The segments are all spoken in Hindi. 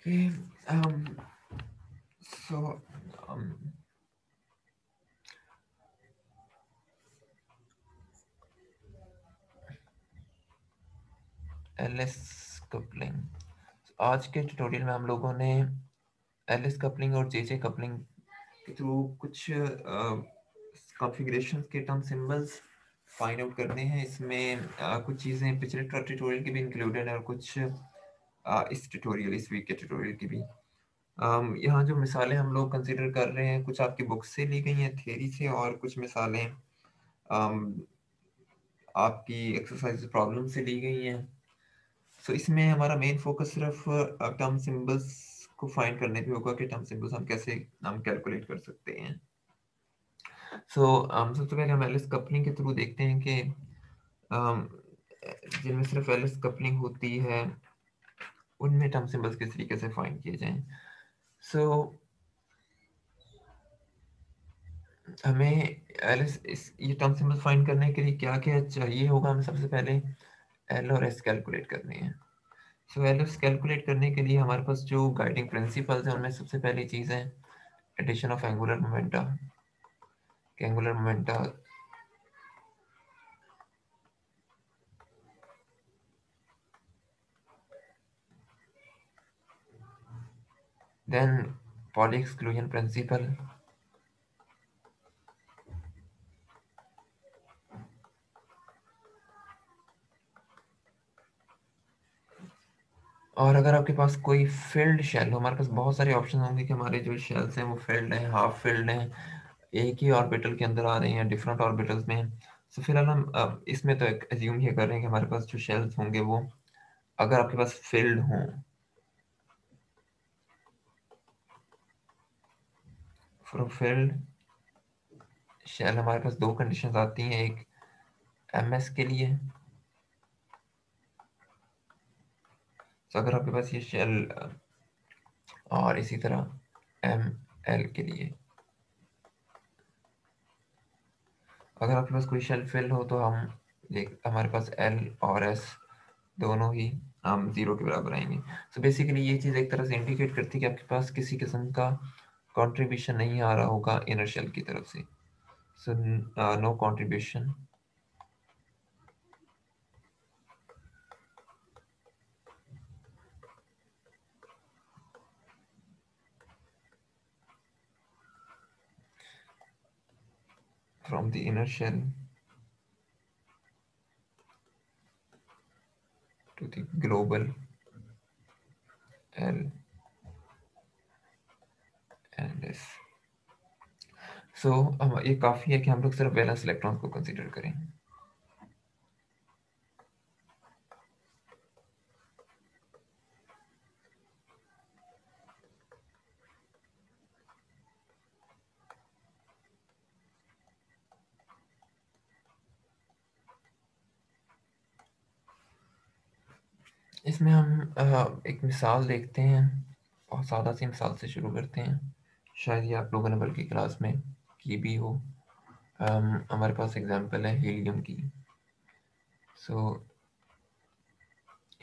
Okay. So एलिस कपलिंग, आज के ट्यूटोरियल में हम लोगों ने एलिस कपलिंग और जेजे कपलिंग के थ्रू कुछ कॉन्फ़िगरेशन के टर्म सिंबल्स फाइंड आउट करने हैं। इसमें कुछ चीज़ें पिछले ट्यूटोरियल की भी इंक्लूडेड है और कुछ इस वीक के ट्यूटोरियल की भी। यहाँ जो मिसालें हम लोग कंसिडर कर रहे हैं, कुछ आपकी बुक से ली गई हैं, थियरी से, और कुछ मिसालें आपकी एक्सरसाइज प्रॉब्लम से ली गई हैं। सो इसमें हमारा मेन फोकस सिर्फ टर्म सिंबल्स को फाइंड करने पे होगा कि टर्म सिंबल्स हम कैसे कैलकुलेट कर सकते हैं। सबसे पहले हम एलिस कपलिंग के थ्रू देखते हैं कि जिनमें सिर्फ एलिस कपलिंग होती है उनमें टर्म सिंबल्स किस तरीके से फाइंड किए जाएं। सो हमें ये टर्म सिंबल्स फाइंड करने के लिए क्या क्या चाहिए होगा, हमें सबसे पहले एल और एस कैलकुलेट करने हैं। सो एल एस कैलकुलेट करने के लिए हमारे पास जो गाइडिंग प्रिंसिपल्स हैं उनमें सबसे पहली चीज़ है addition of angular momenta. Angular momenta then Pauli exclusion principle, और अगर आपके पास कोई फिल्ड शेल हो, हमारे पास बहुत सारे ऑप्शन होंगे कि हमारे जो शेल्स हैं वो फिल्ड हैं, हाफ फिल्ड हैं, एक ही ऑर्बिटल के अंदर आ रहे हैं, डिफरेंट ऑर्बिटल्स में। सो फिलहाल हम इसमें तो एज्यूम ये कर रहे हैं कि हमारे पास जो शेल्स होंगे वो, अगर आपके पास फिल्ड हों, फॉर फिल्ड शेल हमारे पास दो कंडीशंस आती हैं, एक एमएस के लिए। तो अगर आपके पास ये शेल और इसी तरह एम एल के लिए, अगर आपके पास कोई शेल फिल हो तो हम देख हमारे पास एल और एस दोनों ही हम जीरो के बराबर आएंगे। सो बेसिकली ये चीज़ एक तरह से इंडिकेट करती है कि आपके पास किसी किस्म का कंट्रीब्यूशन नहीं आ रहा होगा इनर शेल की तरफ से। So no contribution from the inner shell to the global L and S। सो ये काफ़ी है कि हम लोग सिर्फ वैलेंस इलेक्ट्रॉन को कंसीडर करें। इसमें हम एक मिसाल देखते हैं, बहुत सादा सी मिसाल से शुरू करते हैं, शायद ये आप लोगों ने बल्कि क्लास में की भी हो। हमारे पास एग्जांपल है हीलियम की। सो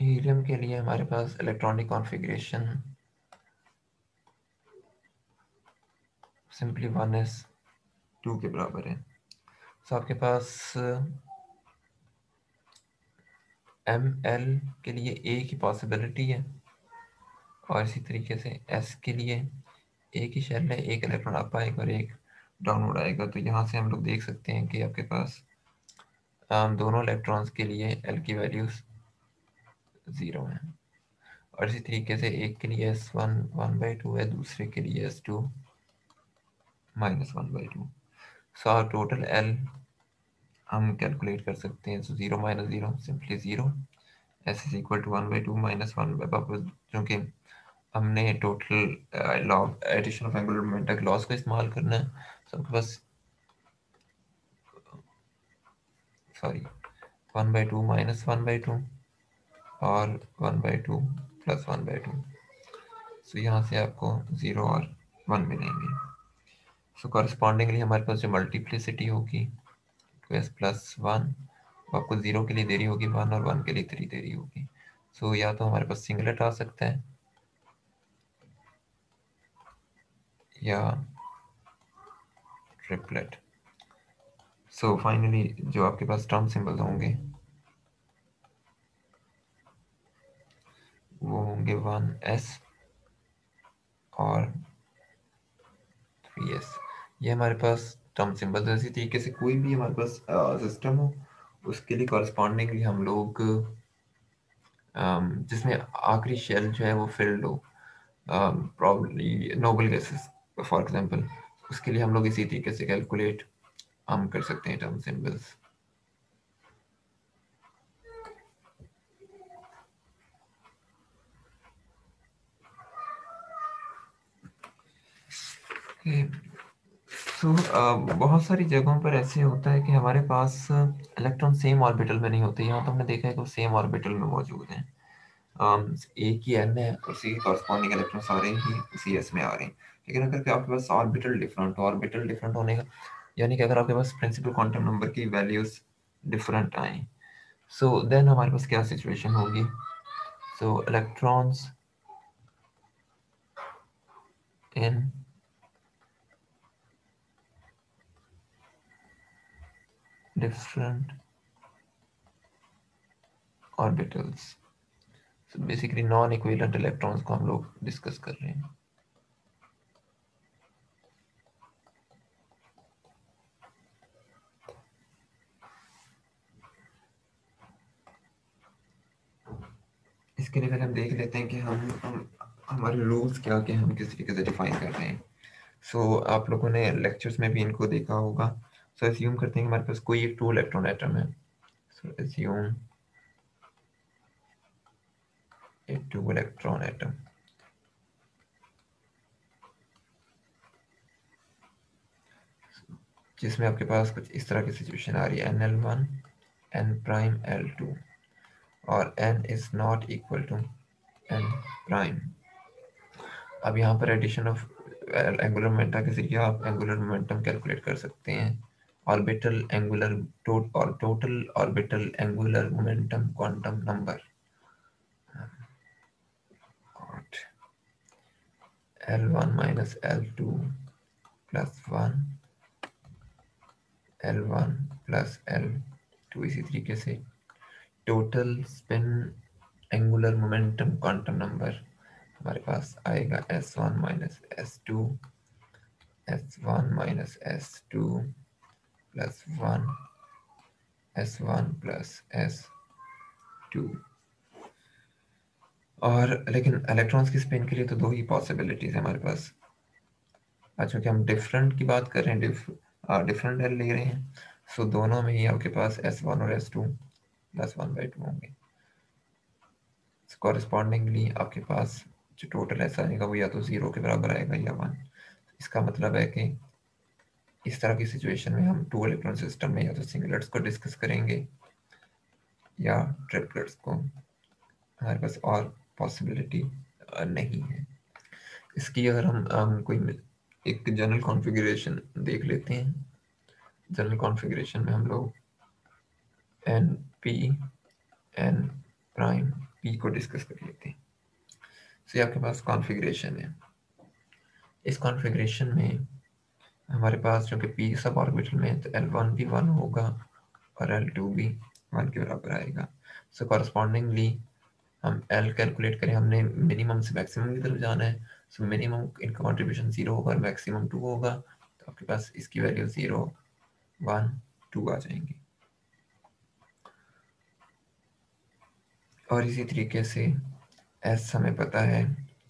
हीलियम के लिए हमारे पास इलेक्ट्रॉनिक कॉन्फ़िगरेशन सिंपली 1s2 के बराबर है। सो आपके पास एम एल के लिए एक ही पॉसिबिलिटी है, और इसी तरीके से एस के लिए एक ही शेल है, एक इलेक्ट्रॉन अप आएगा और एक डाउनवर्ड आएगा। तो यहाँ से हम लोग देख सकते हैं कि आपके पास दोनों इलेक्ट्रॉन्स के लिए एल की वैल्यूज 0 है, और इसी तरीके से एक के लिए S1 1/2 है, दूसरे के लिए S2 -1/2। सो टोटल एल हम कैलकुलेट कर सकते हैं। So 0 - 0 simply 0, S is equal to 1/2 -1, क्योंकि हमने total law addition of angular momentum के लॉस को इस्तेमाल करना है। सो आपके पास 1/2 -1/2 और 1/2 +1/2। सो यहाँ से आपको 0 और 1 मिलेंगे। सो कॉरस्पॉन्डिंगली हमारे पास जो मल्टीप्लिसिटी होगी 2s + 1, वो आपको 0 के लिए दे रही होगी 1, और 1 के लिए 3 दे रही होगी। सो या तो हमारे पास सिंगलेट आ सकता है, या ट्रिपलेट। सो फाइनली जो आपके पास टर्म सिंबल होंगे वो होंगे 1s और 3s। ये हमारे पास टर्म सिंबल। इसी तरीके से कोई भी हमारे पास सिस्टम हो उसके लिए कॉरस्पॉन्डिंगली हम लोग जिसमें आखिरी शेल जो है वो फिल्ड हो, probably noble gases for example, उसके लिए हम लोग इसी तरीके से कैलकुलेट हम कर सकते हैं टर्म सिंबल्स। सो बहुत सारी जगहों पर ऐसे होता है कि हमारे पास इलेक्ट्रॉन सेम ऑर्बिटल में नहीं होते। यहाँ तो हमने देखा है कि वो सेम ऑर्बिटल में मौजूद हैं। एक ही एन है, उसी कॉरस्पॉन्डिंग इलेक्ट्रॉन सारे ही उसी एस में आ रहे हैं। लेकिन अगर आपके पास ऑर्बिटल डिफरेंट होने का यानी कि अगर आपके पास प्रिंसिपल क्वांटम नंबर की वैल्यूज डिफरेंट आए, सो देन हमारे पास क्या सिचुएशन होगी। सो electrons in different orbitals, so basically non equivalent electrons को हम लोग डिस्कस कर रहे हैं। इसके लिए पहले हम देख लेते हैं कि हम हमारे रूल्स क्या क्या हम किस तरीके से डिफाइन कर रहे हैं। सो आप लोगों ने लेक्चर्स में भी इनको देखा होगा। सो एज्यूम करते हैं कि हमारे पास कोई एक 2 इलेक्ट्रॉन एटम है। सो एज्यूम ए 2 इलेक्ट्रॉन एटम जिसमें आपके पास कुछ इस तरह की सिचुएशन आ रही है NL1 N प्राइम L2 और N is not equal to N prime. अब यहाँ पर एडिशन ऑफ एंगुलर मोमेंटम के जरिए आप एंगुलर मोमेंटम कैलकुलेट कर सकते हैं। ऑर्बिटल एंगुलर और total orbital angular momentum quantum number L1 minus L2 plus 1 L1 plus L2। इसी तरीके से total spin angular momentum quantum number हमारे पास आएगा S1 minus S2 S1 minus S2 plus 1 S1 plus S2। और लेकिन इलेक्ट्रॉन्स की स्पिन के लिए तो दो ही पॉसिबिलिटीज है हमारे पास। अच्छा कि हम डिफरेंट की बात कर रहे हैं, डिफरेंट एल ले रहे हैं, सो दोनों में ही आपके पास S1 और S2 प्लस 1/2 होंगे। कॉरस्पॉन्डिंगली आपके पास जो टोटल एस आएगा वो या तो 0 के बराबर आएगा या 1। इसका मतलब है कि इस तरह की सिचुएशन में हम 2 इलेक्ट्रॉन सिस्टम में या तो सिंगलेट्स को डिस्कस करेंगे या ट्रिपलेट्स को। हमारे पास और पॉसिबिलिटी नहीं है। इसकी अगर हम कोई एक जनरल कॉन्फ़िगरेशन देख लेते हैं। जनरल कॉन्फ़िगरेशन में हम लोग N P N prime P को डिस्कस कर लेते हैं। तो ये आपके पास कॉन्फ़िगरेशन है। इस कॉन्फ़िगरेशन में हमारे पास जो कि पी सब ऑर्बिटल में है तो L1 भी 1 होगा और L2 भी 1 के बराबर आएगा। सो कॉरस्पॉन्डिंगली हम L कैलकुलेट करें, हमने मिनिमम से मैक्सिमम की तरफ जाना है। सो मिनिमम इनका कॉन्ट्रीब्यूशन 0 होगा और मैक्सिमम 2 होगा, तो आपके पास इसकी वैल्यू 0 1 2 आ जाएंगी। और इसी तरीके से S हमें पता है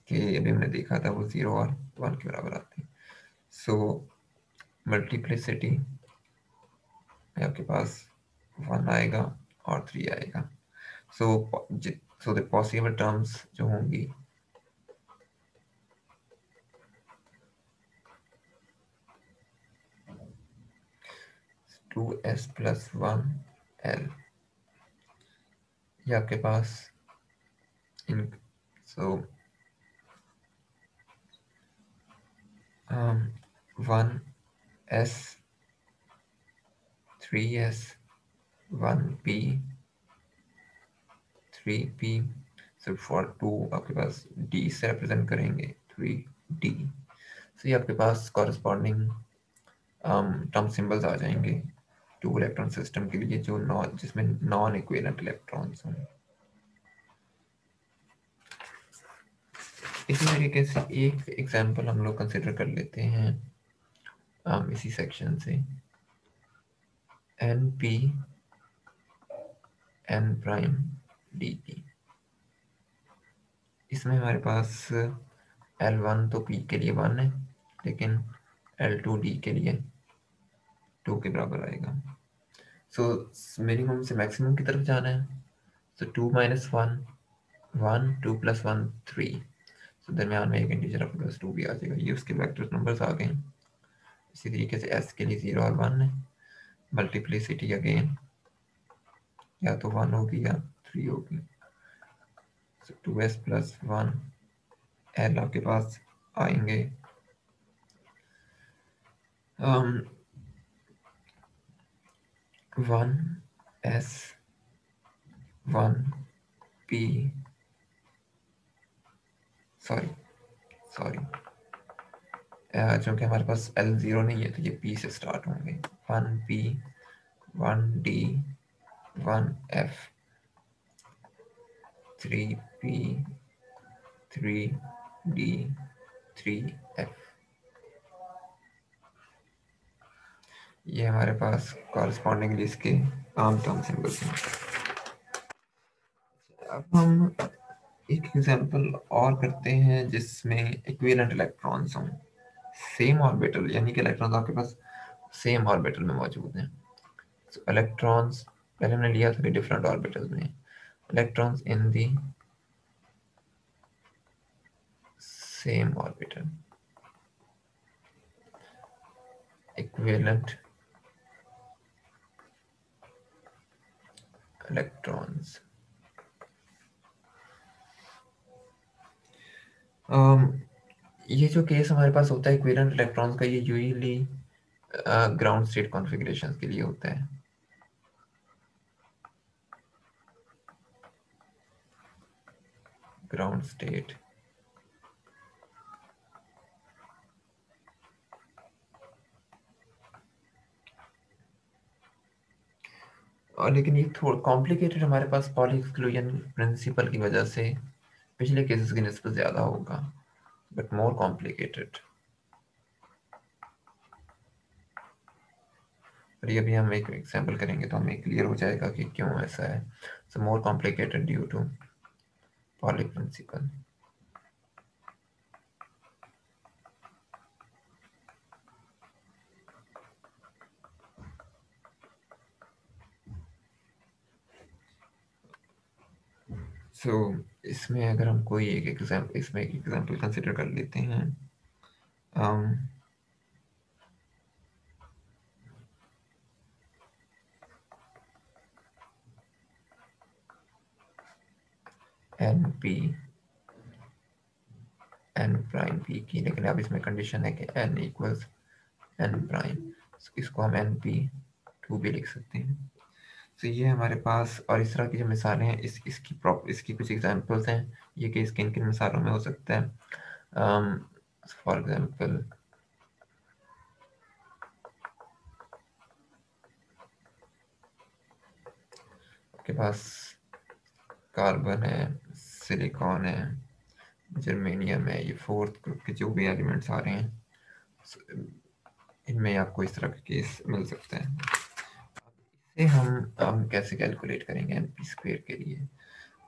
कि अभी हमने देखा था वो 0 और 1 के बराबर आते हैं। सो मल्टीप्लिसिटी में आपके पास 1 आएगा और 3 आएगा। सो द पॉसिबल टर्म्स जो होंगी टू एस प्लस 1 L, ये आपके पास इन सो 1s 3s 1p 3p। So for 2 आपके पास d से रिप्रेजेंट करेंगे 3d। तो ये आपके पास कॉरस्पॉन्डिंग टर्म सिंबल्स आ जाएंगे टू इलेक्ट्रॉन सिस्टम के लिए जो जिसमें नॉन इक्विवेलेंट इलेक्ट्रॉन्स हों। इसी तरीके से एक एग्जांपल हम लोग कंसिडर कर लेते हैं इसी सेक्शन से N P N prime D P. इसमें हमारे पास L1 तो P के लिए 1 है, लेकिन L2 D के लिए 2 के बराबर आएगा। सो मिनिमम से मैक्सिमम की तरफ जाना है, सो 2 माइनस 1 1 2 प्लस 1 3। सो दरमियान में एक इंटीजर आपके पास 2 भी आ जाएगा। ये उसके वेक्टर नंबर्स आ गए। इसी तरीके से S के लिए 0 और 1 है, मल्टीप्लिसिटी अगेन या तो 1 होगी या 3 होगी। सो 2S प्लस 1 L आपके पास आएंगे 1S 1P सॉरी चूंकि हमारे पास L0 नहीं है तो ये P से स्टार्ट होंगे। 1P 1D 1F 3P 3D 3F। ये हमारे पास कॉरस्पॉन्डिंगली इसके आम टर्म सिंबल्स हैं। अब हम एक एग्जांपल और करते हैं जिसमें इक्विवेलेंट इलेक्ट्रॉन्स हों, सेम ऑर्बिटल, यानी कि इलेक्ट्रॉन्स आपके पास सेम ऑर्बिटल में मौजूद हैं। सो इलेक्ट्रॉन्स पहले हमने लिया था डिफरेंट ऑर्बिटल्स में, electrons in the same orbital, equivalent electrons. ये जो केस हमारे पास होता है इक्विवेलेंट इलेक्ट्रॉन्स का, ये यूजुअली ग्राउंड स्टेट कॉन्फ़िगरेशंस के लिए होता है। ग्राउंड स्टेट और लेकिन ये थोड़ा कॉम्प्लिकेटेड हमारे पास पॉली एक्सक्लूजन प्रिंसिपल की वजह से पिछले केसेस की निस्बत ज़्यादा होगा, बट मोर कॉम्प्लिकेटेड। और ये भी हम एक एग्जांपल करेंगे तो हमें क्लियर हो जाएगा कि क्यों ऐसा है। So more complicated due to Pauli principle. So इसमें अगर हम कोई एक एग्जांपल कंसिडर कर लेते हैं, N P N prime P की, लेकिन अब इसमें कंडीशन है कि एन इक्वल्स एन प्राइम। इसको हम एन पी 2 भी लिख सकते हैं। तो ये हमारे पास, और इस तरह की जो मिसालें हैं इसकी कुछ एग्जांपल्स हैं। ये कि किन किन मिसालों में हो सकता है। फॉर एग्जांपल आपके पास कार्बन है, सिलिकॉन है, जर्मेनियम है, ये फोर्थ ग्रुप के जो भी एलिमेंट्स आ रहे हैं, इनमें आपको इस तरह का केस मिल सकता है। इसे हम कैसे कैलकुलेट करेंगे एनपी स्क्वायर के लिए।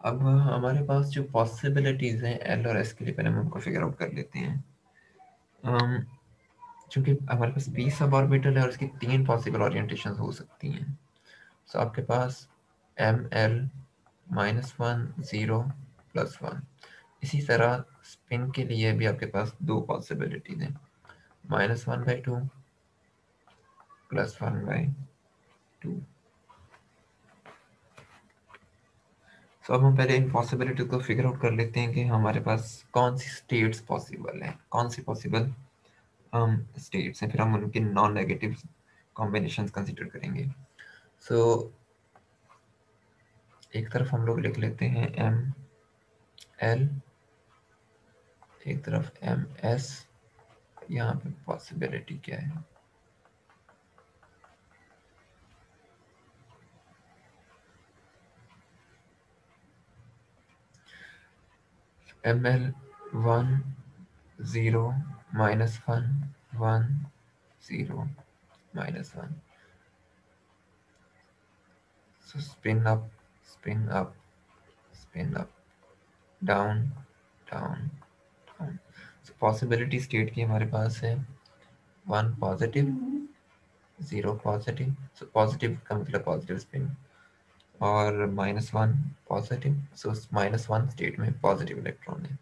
अब हमारे पास जो पॉसिबिलिटीज हैं एल और एस के लिए, पहले हम उनको फिगर आउट कर लेते हैं। चूंकि हमारे पास पी सब ऑर्बिटल है और इसकी 3 पॉसिबल ओरिएंटेशन हो सकती हैं। सो आपके पास एम एल -1 0 +1। इसी तरह स्पिन के लिए भी आपके पास 2 पॉसिबिलिटीज हैं, -1/2 +1/2। सो अब हम पहले इन पॉसिबिलिटी को फिगर आउट कर लेते हैं कि हमारे पास कौन सी स्टेट्स पॉसिबल हैं, कौन सी पॉसिबल स्टेट्स हैं, फिर हम उनके नॉन नेगेटिव कॉम्बिनेशंस कंसीडर करेंगे। सो एक तरफ हम लोग लिख लेते हैं एम एल, एक तरफ एम एस, यहाँ पे पॉसिबिलिटी क्या है, ml 1 0 -1 1 0 -1. So spin up, spin up, spin up, down, down, down. So possibility state की हमारे पास है 1 पॉजिटिव 0 पॉजिटिव, सो पॉजिटिव का मतलब पॉजिटिव स्पिन, और -1 पॉजिटिव, सो -1 स्टेट में पॉजिटिव इलेक्ट्रॉन है।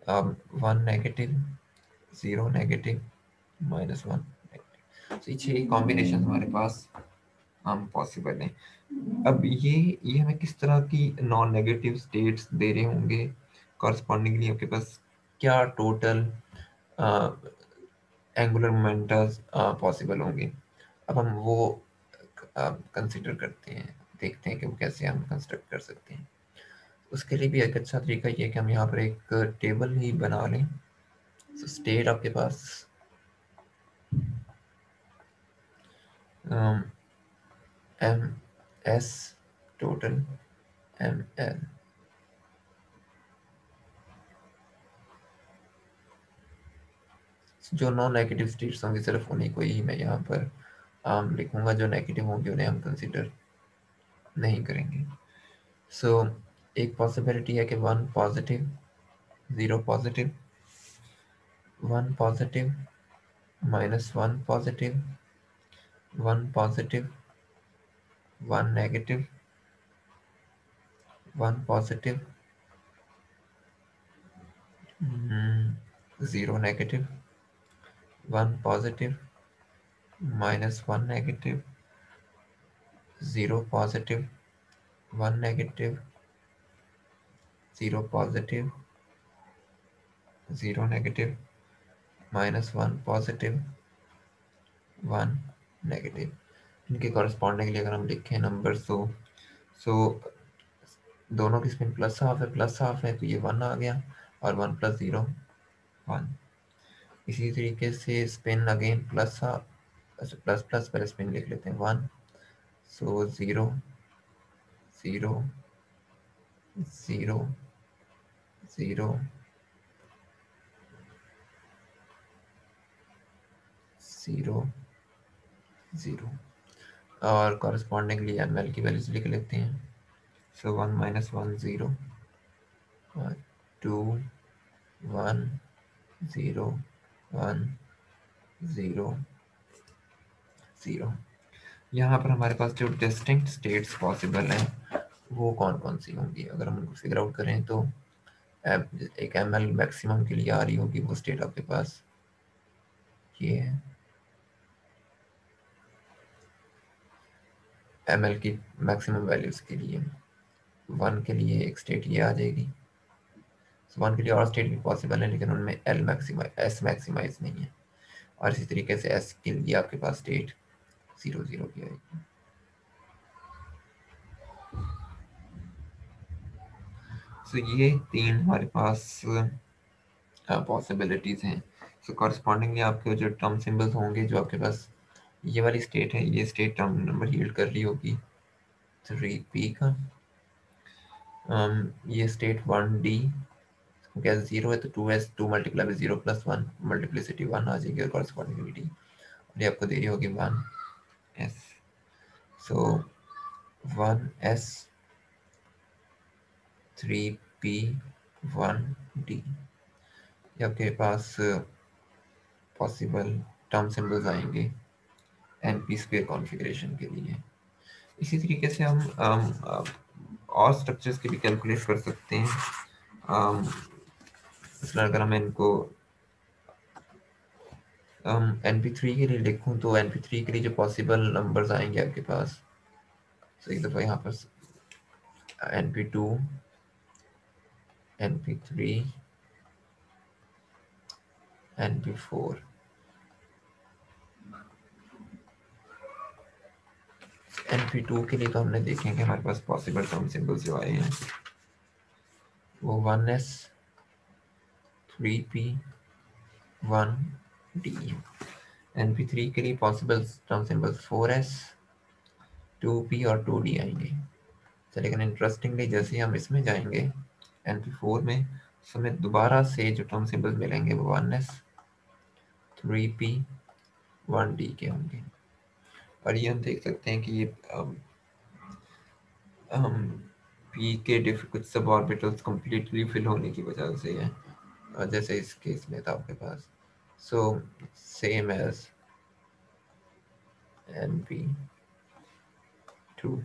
1 नेगेटिव 0 नेगेटिव -1 नेगेटिव, तो ये 6 कॉम्बिनेशन हमारे पास पॉसिबल है। अब ये हमें किस तरह की नॉन नेगेटिव स्टेट्स दे रहे होंगे, कॉरस्पॉन्डिंगली आपके पास क्या टोटल एंगुलर मोमेंटस पॉसिबल होंगे। अब हम वो कंसिडर करते हैं, देखते हैं कि वो कैसे हम कंस्ट्रक्ट कर सकते हैं। उसके लिए भी एक अच्छा तरीका ये है कि हम यहाँ पर एक टेबल ही बना लें। तो स्टेट आपके पास M S total M L, जो नॉन नेगेटिव स्टेट्स होंगे सिर्फ उन्हीं को ही मैं यहाँ पर लिखूंगा, जो नेगेटिव होंगे उन्हें हम कंसिडर नहीं करेंगे। सो एक पॉसिबिलिटी है कि 1 positive 0 positive, 1 positive -1 positive, 1 positive 1 negative, 1 positive 0 negative, 1 positive -1 negative, 0 positive 1 negative, 0 positive 0 negative, -1 positive 1 negative. इनके कॉरस्पॉन्डिंगली अगर हम लिखें नंबर, सो दोनों की स्पिन प्लस हाफ है, तो ये 1 आ गया, और 1 + 0 1। इसी तरीके से स्पिन अगेन प्लस हाफ, अच्छा प्लस प्लस पहले स्पिन लिख लेते हैं 1, सो 0 0 0 0 0 0, और कॉरस्पॉन्डिंगली ml की वैल्यूज लिख लेते हैं। सो 1 -1 0, 2 1 0 1 0 0। यहाँ पर हमारे पास जो डिस्टिंक्ट स्टेट्स पॉसिबल हैं वो कौन कौन सी होंगी, अगर हम उनको फिगर आउट करें तो एक ml मैक्सिमम के लिए आ रही होगी वो स्टेट आपके पास ये है। ml की मैक्सिमम वैल्यूज के लिए 1 के लिए एक स्टेट ये आ जाएगी। 1 के लिए और स्टेट भी पॉसिबल है, लेकिन उनमें एस मैक्सिमाइज नहीं है, और इसी तरीके से एस के लिए आपके पास स्टेट 0 0 की आएगी। सो ये 3 हमारे पास पॉसिबिलिटीज हैं। सो कॉरस्पॉन्डिंगली आपके जो टर्म सिंबल्स होंगे, जो आपके पास ये वाली स्टेट है, ये स्टेट टर्म नंबर यील्ड कर रही होगी 3p का। ये स्टेट 1d, गैस 0 है तो 2s, 2 मल्टीप्लाई 0 + 1, मल्टीप्लिसिटी 1 आ जाएगी, और कॉरस्पॉन्डिंगली d, और ये आपको दे रही होगी 1s। सो 1s 3p 1d, ये आपके पास पॉसिबल टर्म सिंबल्स आएंगे np² कॉन्फ़िगरेशन के लिए। इसी तरीके से हम और स्ट्रक्चर्स की भी कैलकुलेट कर सकते हैं। मसलन अगर हम इनको np3 के लिए लिखूं, तो np3 के लिए जो पॉसिबल नंबर्स आएंगे आपके पास, तो एक दफ़ा यहाँ पर np2 np3 np4, np2 के लिए तो हमने देखे कि हमारे पास पॉसिबल टर्म सिंबल्स जो आए हैं वो 1s 3p 1 डी। NP3 के लिए possible term symbols 4s, 2p और 2d आएंगे। तो लेकिन इंटरेस्टिंगली जैसे हम इसमें जाएंगे NP4 में, तो हमें दोबारा से जो टर्म सिंबल्स मिलेंगे वो 1s, 3p, 1d के होंगे। और ये हम देख सकते हैं कि ये p के कुछ सब ऑर्बिटल्स कंप्लीटली फिल होने की वजह से है, जैसे इस केस में था आपके पास। So same as NP2।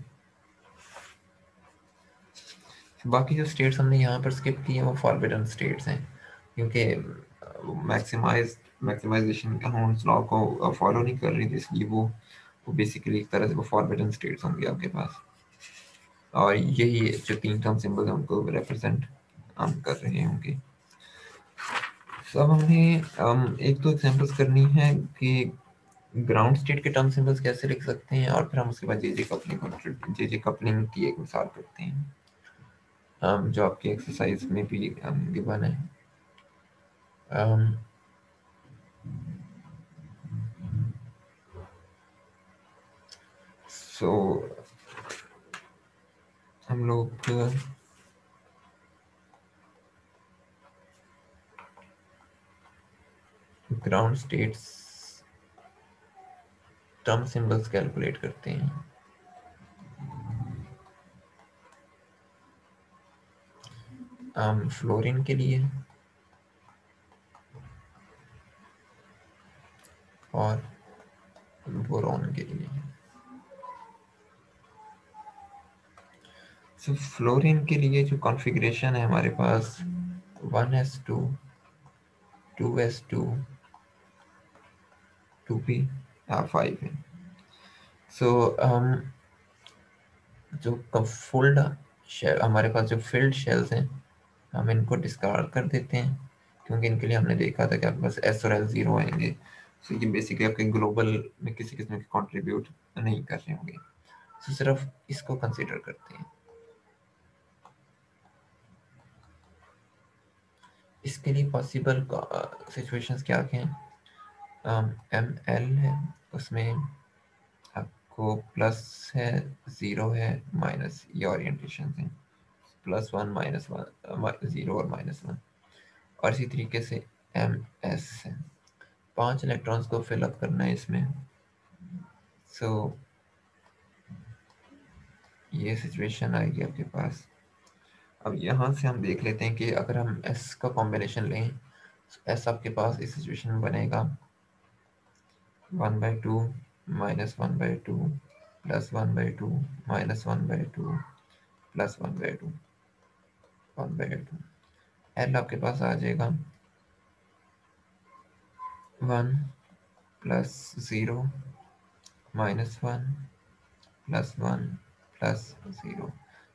बाकी जो स्टेट्स हमने यहाँ पर स्किप किए हैं वो फॉरबिडन स्टेट्स हैं, क्योंकि मैक्सिमाइजेशन का होम्स लॉ को फॉलो नहीं कर रही थी, इसलिए वो बेसिकली एक तरह से वो फॉरबिडन स्टेट्स होंगे आपके पास। और यही जो तीन टर्म सिंबल है उनको रिप्रेजेंट हम कर रहे होंगे। सब हमने एक दो एग्जांपल्स करनी है कि ग्राउंड स्टेट के टर्म सिंबल्स कैसे लिख सकते हैं, और फिर हम उसके बाद जे कपलिंग की एक मिसाल करते हैं, जो आपकी एक्सरसाइज में भी गिवन है। सो हम लोग ground states term symbols calculate करते हैं। फ्लोरीन के लिए और बोरॉन के लिए। सो फ्लोरीन के लिए जो कॉन्फ़िगरेशन है हमारे पास 1s2, 2s2, 2p5 है। सो जो फोल्ड शेल हमारे पास जो फिल्ड शेल्स हैं, हम इनको डिस्कार्ड कर देते हैं, क्योंकि इनके लिए हमने देखा था कि आपके पास s और l 0 आएंगे। सो ये बेसिकली आपके ग्लोबल में किसी किस्म के कंट्रीब्यूट नहीं कर रहे होंगे। सो सिर्फ इसको कंसीडर करते हैं। इसके लिए पॉसिबल सिचुएशंस क्या क्या हैं? ML है, उसमें आपको प्लस है, ज़ीरो है, माइनस, ये ओरिएंटेशन है, +1, -1, ज़ीरो और -1। और इसी तरीके से MS है, 5 इलेक्ट्रॉन्स को फिल अप करना है इसमें। सो ये सिचुएशन आएगी आपके पास। अब यहाँ से हम देख लेते हैं कि अगर हम S का कॉम्बिनेशन लें, तो S आपके पास इस सिचुएशन में बनेगा 1/2 -1/2 +1/2 -1/2 +1/2 1/2। L आपके पास आ जाएगा 1 +0 -1 +1 +0।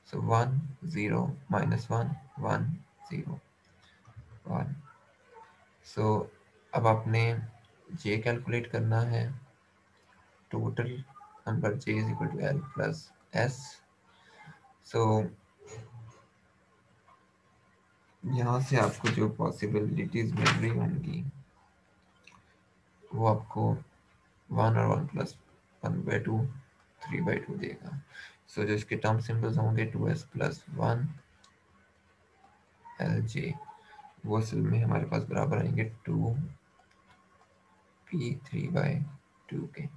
सो 1 0 -1 1 0 1। सो अब आपने J कैलकुलेट करना है, total number J is equal to L plus S। सो यहाँ से आपको जो पॉसिबिलिटीज मिल रही होंगी वो आपको 1 और 1 + 1/2 3/2 देगा। सो जो इसके टर्म सिंबल्स होंगे 2s + 1 LJ, वो असल में हमारे पास बराबर आएंगे 2p3/2 के।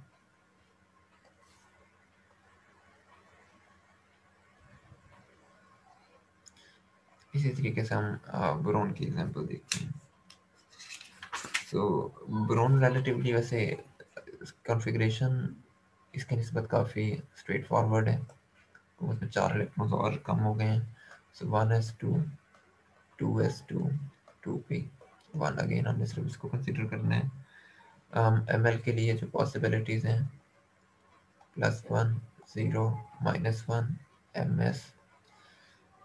इसी तरीके से हम बोरोन की एग्जांपल देखते हैं। सो बोरोन रिलेटिवली वैसे कॉन्फ़िगरेशन इसके निस्बत काफ़ी स्ट्रेट फॉरवर्ड है, तो उसमें 4 इलेक्ट्रॉन्स और कम हो गए हैं। सो 1s2, 2s2, 2p1। अगेन हमने सिर्फ इसको कंसिडर करना है। ML के लिए जो पॉसिबिलिटीज़ हैं +1 0 -1 MS।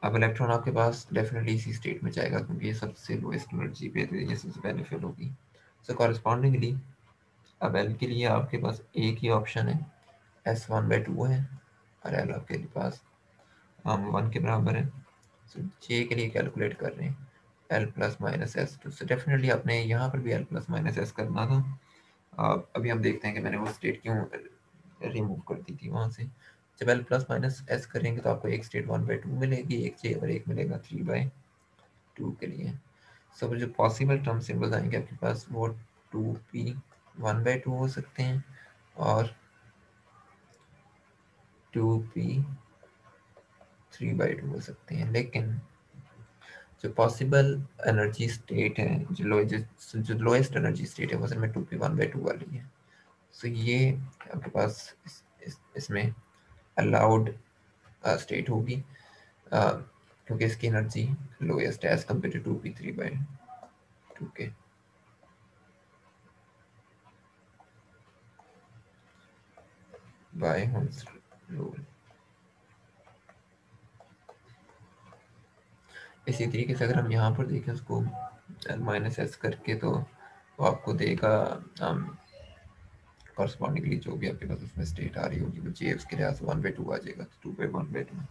अब इलेक्ट्रॉन आपके पास डेफिनेटली इसी स्टेट में जाएगा, क्योंकि ये सबसे लोएस्ट एनर्जी पे है, तो ये सबसे पहले फिल होगी। सो कॉरस्पॉन्डिंगली अब L के लिए आपके पास एक ही ऑप्शन है, S1/2 है, और L आपके पास 1 के बराबर है। सो J के लिए कैलकुलेट कर रहे हैं, एल प्लस माइनस एस, तो डेफिनेटली आपने यहाँ पर भी एल प्लस माइनस एस करना था। अभी हम देखते हैं कि मैंने वो स्टेट क्यों रिमूव कर दी थी वहाँ से। जब एल प्लस माइनस एस करेंगे तो आपको एक स्टेट 1/2 मिलेगी, एक जे और एक मिलेगा 3/2 के लिए। सो जो पॉसिबल टर्म सिंबल्स आएंगे आपके पास वो 2p 1/2 हो सकते हैं और 2p 3/2 हो सकते हैं। लेकिन जो पॉसिबल एनर्जी स्टेट है, जो लोएस्ट एनर्जी स्टेट है वो असल में 2p 1/2 वाली है। सो ये आपके पास इसमें अलाउड स्टेट होगी, क्योंकि इसकी एनर्जी लोएस्ट है एज कम्पेयर टू 2p 3/2 के। By Hund's rule. इसी तरीके से अगर हम यहाँ पर देखें उसको माइनस एस करके, तो वो आपको देगा कॉरस्पॉन्डिंगली जो भी आपके पास उसमें स्टेट आ रही होगी वो जे उसके लिहाज से 1/2 आ जाएगा, तो 2/1/2।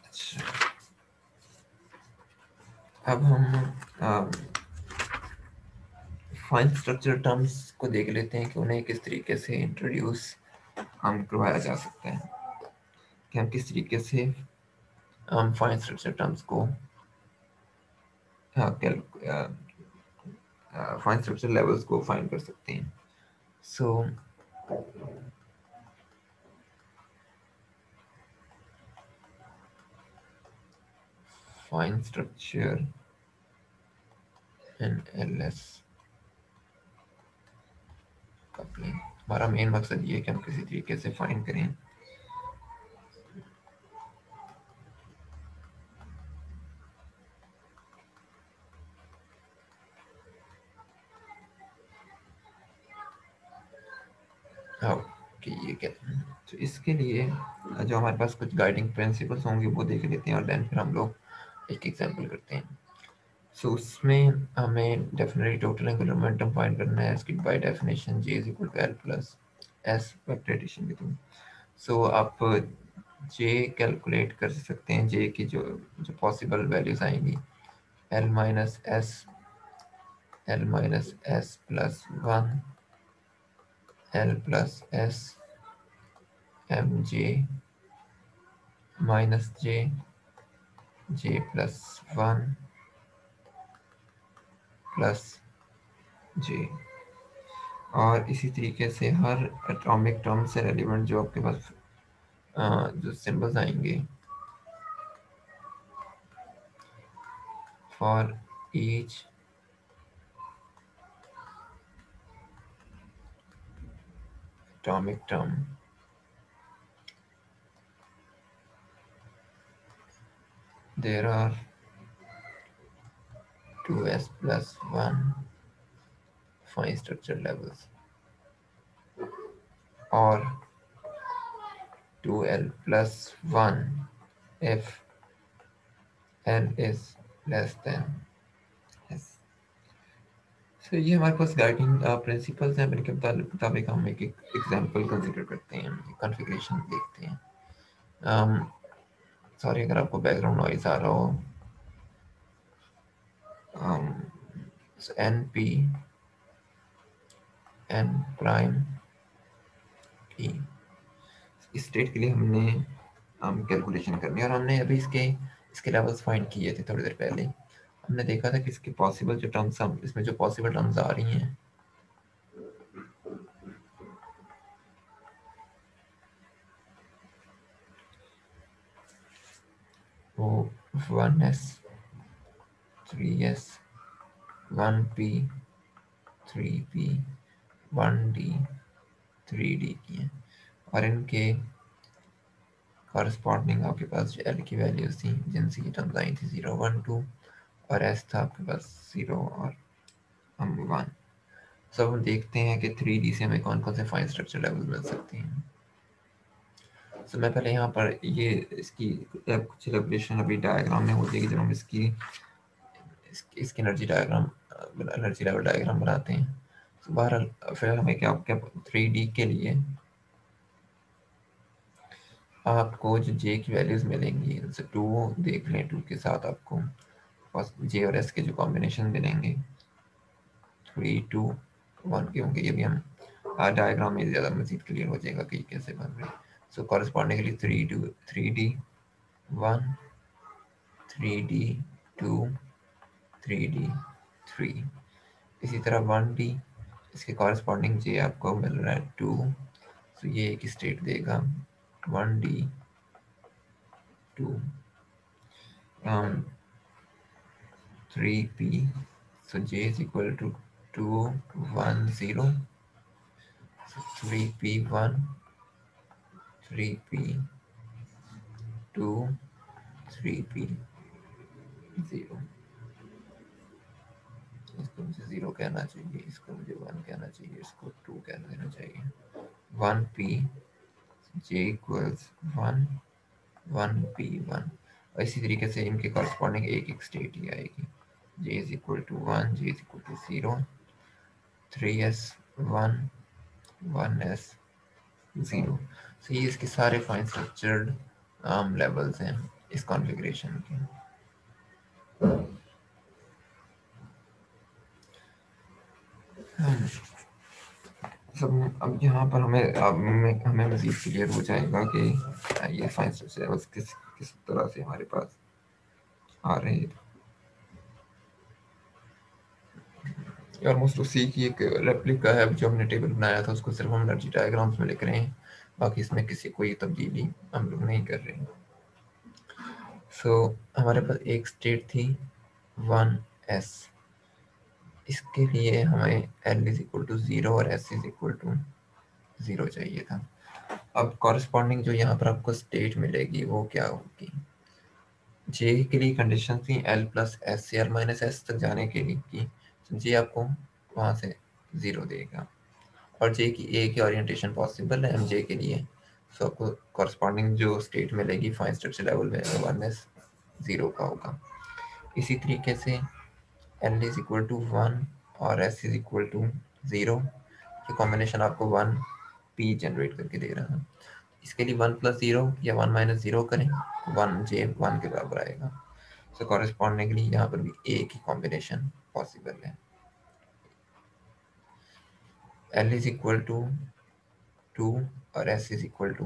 अच्छा, अब हम फाइन स्ट्रक्चर टर्म्स को देख लेते हैं कि उन्हें किस तरीके से इंट्रोड्यूस हम करवाया जा सकता है, कि हम किस तरीके से हम फाइन स्ट्रक्चर टर्म्स को फाइन स्ट्रक्चर लेवल्स को फाइन कर सकते हैं। So fine structure and LS coupling, हमारा मेन मकसद ये है कि हम किसी तरीके से फाइन करें कि ये क्या है। तो इसके लिए जो हमारे पास कुछ गाइडिंग प्रिंसिपल्स होंगे वो देख लेते हैं और देन फिर हम लोग एक एग्जांपल करते हैं। सो उसमें हमें definitely total angular momentum find करना है, इसकी by definition J is equal to L plus S vector addition के थ्रू। सो आप जे कैलकुलेट कर सकते हैं, जे की जो जो पॉसिबल वैल्यूज आएंगी, L minus S, L minus S plus one, L plus S, M J minus J, J plus one plus J. और इसी तरीके से हर एटॉमिक टर्म से रेलिवेंट जो आपके पास जो सिंबल्स आएंगे for each atomic term there are 2s plus 1 fine structure levels or 2l plus 1 if l is less than s। so ये हमारे पास गाइडिंग प्रिंसिपल्स हैं, इनके मुताबिक हम एक एग्जांपल कंसीडर करते हैं, कॉन्फ़िगरेशन देखते हैं। सॉरी अगर आपको बैकग्राउंड नॉइज आ रहा हो। एन पी एन प्राइम ई, इस स्टेट के लिए हमने हम कैलकुलेशन करनी है, और हमने अभी इसके इसके लेवल्स फाइंड किए थे थोड़ी देर पहले। हमने देखा था कि इसके पॉसिबल जो टर्म्स हम इसमें जो पॉसिबल टर्म्स आ रही हैं वो 1s 3s 1p 3p 1d 3d की हैं, और इनके कॉरस्पॉन्डिंग आपके पास जो एल की वैल्यूज थी जिनसे ये टर्म्स आई थी 0 1 2, और एस था आपके पास 0 और हम 1। सब हम देखते हैं कि 3D से हमें कौन कौन से फाइन स्ट्रक्चर लेवल मिल सकते हैं। तो मैं पहले यहाँ पर ये इसकी कुछ रेगुलेशन अभी डायग्राम में हो जाएगी जब हम इसकी energy diagram, energy level diagram बनाते हैं। तो बहरहाल फिर हमें क्या क्या 3D के लिए आपको जो जे की वैल्यूज मिलेंगी, जैसे 2 देख लें, 2 के साथ आपको जे और एस के जो कॉम्बिनेशन मिलेंगे 3 2 1 के होंगे। ये भी हम डायग्राम में ज़्यादा मजीद क्लियर हो जाएगा कि कैसे बन रहे हैं। सो कॉरस्पॉन्डिंगली 3D 1 3D 2 3D 3। इसी तरह 1D, इसके कॉरस्पॉन्डिंग जे आपको मिल रहा है 2, तो ये एक स्टेट देगा 1D 2 3P, so J is equal to 2 1 0, so 3P1 3P2 3P0। इसको मुझे 0 कहना चाहिए, इसको मुझे 1 कहना चाहिए, इसको 2 कह देना चाहिए। 1P J equals 1 1P1। और इसी तरीके से इनके कॉरस्पॉन्डिंग एक एक स्टेट ही आएगी। J is equal to 1, J is equal to 0, 3S 1 1S 0। so ये इसके सारे फाइन स्ट्रक्चर्ड लेवल्स हैं इस कॉन्फ़िगरेशन के। सब अब यहाँ पर हमें मज़ीद क्लियर हो जाएगा कि ये फाइन स्ट्रक्चर लेवल्स किस किस तरह से हमारे पास आ रहे हैं। ऑलमोस्ट उसी की एक रेप्लिका है जो हमने टेबल बनाया था, उसको सिर्फ हम एनर्जी डायग्राम्स में लिख रहे हैं, बाकी इसमें किसी कोई तब्दीली हम लोग नहीं कर रहे हैं। हमारे पास एक स्टेट थी 1s, इसके लिए हमें L इज इक्वल टू 0 और S इज इक्वल टू 0 चाहिए था। अब कॉरस्पॉन्डिंग जो यहाँ पर आपको स्टेट मिलेगी वो क्या होगी? जे के लिए कंडीशन थी L प्लस एस से L माइनस एस तक जाने के लिए की, तो जे आपको वहाँ से 0 देगा, और जे की ए की ओरिएंटेशन पॉसिबल है एम जे के लिए, सो आपको कॉरस्पॉन्डिंग जो स्टेट मिलेगी फाइन स्ट्रक्चर लेवल में 1s 0 का होगा। इसी तरीके से L इज इक्वल टू 1 और S इज इक्वल टू 0, ये कॉम्बिनेशन आपको 1P जनरेट करके दे रहा है। इसके लिए 1 प्लस 0 या 1 माइनस 0 करें, 1J 1 के बराबर आएगा। सो कॉरेस्पॉन्डिंगली यहाँ पर भी एक ही कॉम्बिनेशन पॉसिबल है। L इज इक्वल टू 2 और S is equal to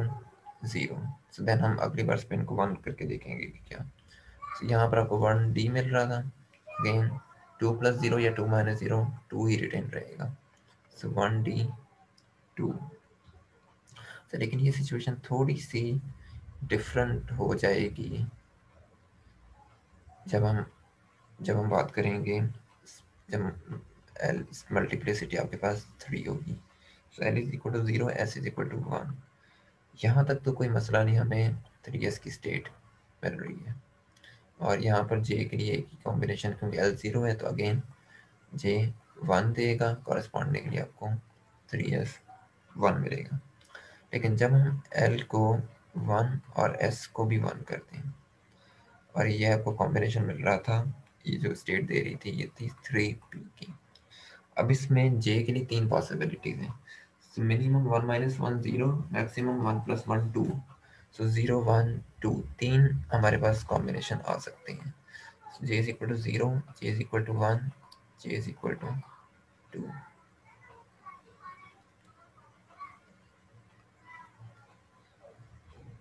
0। So then हम अगली बार स्पिन को 1 करके देखेंगे कि क्या। तो यहाँ पर आपको 1D मिल रहा था, अगेन 2 प्लस 0 या 2 माइनस 0, 2 ही रिटेन रहेगा, सो 1D 2। तो लेकिन ये सिचुएशन थोड़ी सी डिफरेंट हो जाएगी जब हम बात करेंगे, जब एल मल्टीप्लिसिटी आपके पास 3 होगी। So L is equal to 0, S is equal to 1। यहाँ तक तो कोई मसला नहीं, हमें 3s की स्टेट मिल रही है, और यहाँ पर जे के लिए एक ही कॉम्बिनेशन, क्योंकि एल 0 है तो अगेन जे 1 देगा, कॉरस्पॉन्डिंगली आपको 3s 1 मिलेगा। लेकिन जब हम L को 1 और S को भी 1 करते हैं, और ये आपको कॉम्बिनेशन मिल रहा था, ये जो स्टेट दे रही थी ये थी 3P की। अब इसमें J के लिए 3 पॉसिबिलिटीज हैं, मिनिमम 1 माइनस 1 0, मैक्सिमम 1 प्लस 1 2। सो 0 1 2 3 हमारे पास कॉम्बिनेशन आ सकते हैं। J is equal to 0, J is equal to 1, J is equal to 2।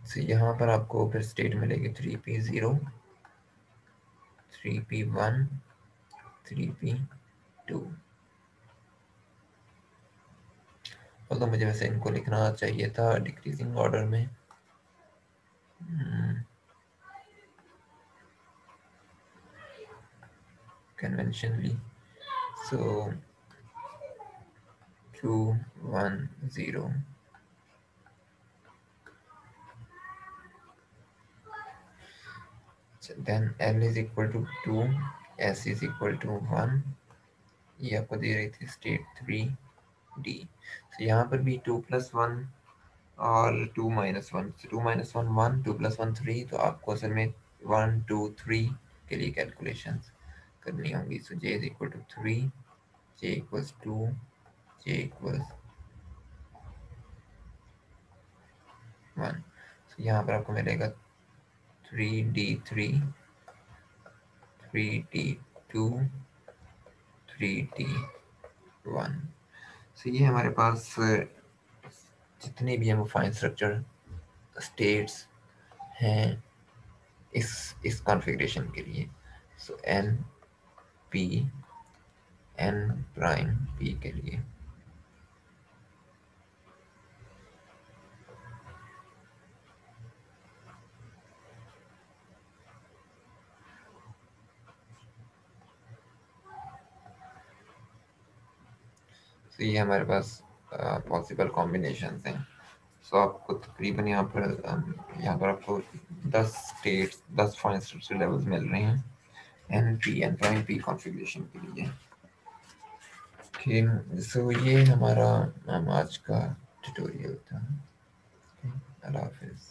तो यहाँ पर आपको फिर स्टेट मिलेगी 3P0 3P1 3P2। तो मुझे वैसे इनको लिखना चाहिए था डिक्रीजिंग ऑर्डर में, conventionally. So 2 1 0, then L is equal to 2, S is equal to 1, ये आपको दे रही थी स्टेट 3D। तो यहाँ पर भी 2 प्लस 1 और 2 माइनस 1, 2 माइनस 1 1, 2 प्लस 1 3, तो आपको असल में 1 2 3 के लिए कैलकुलेशंस करनी होंगी। So J is equal to 3, J equals 2, J equals 1। यहाँ पर आपको मिलेगा 3D3, 3D2, 3D1। सो ये हमारे पास जितने भी हम फाइन स्ट्रक्चर स्टेट्स हैं इस कॉन्फ़िगरेशन के लिए। So N P N prime P के लिए तो ये हमारे पास पॉसिबल कॉम्बिनेशंस हैं। सो आपको तकरीबन यहाँ पर आपको 10 स्टेट्स 10 फाइन स्ट्रक्चर लेवल्स मिल रहे हैं एन प्राइम पी कॉन्फ़िगरेशन के लिए। ओके, सो ये हमारा आज का ट्यूटोरियल था। अल्लाह हाफिज़।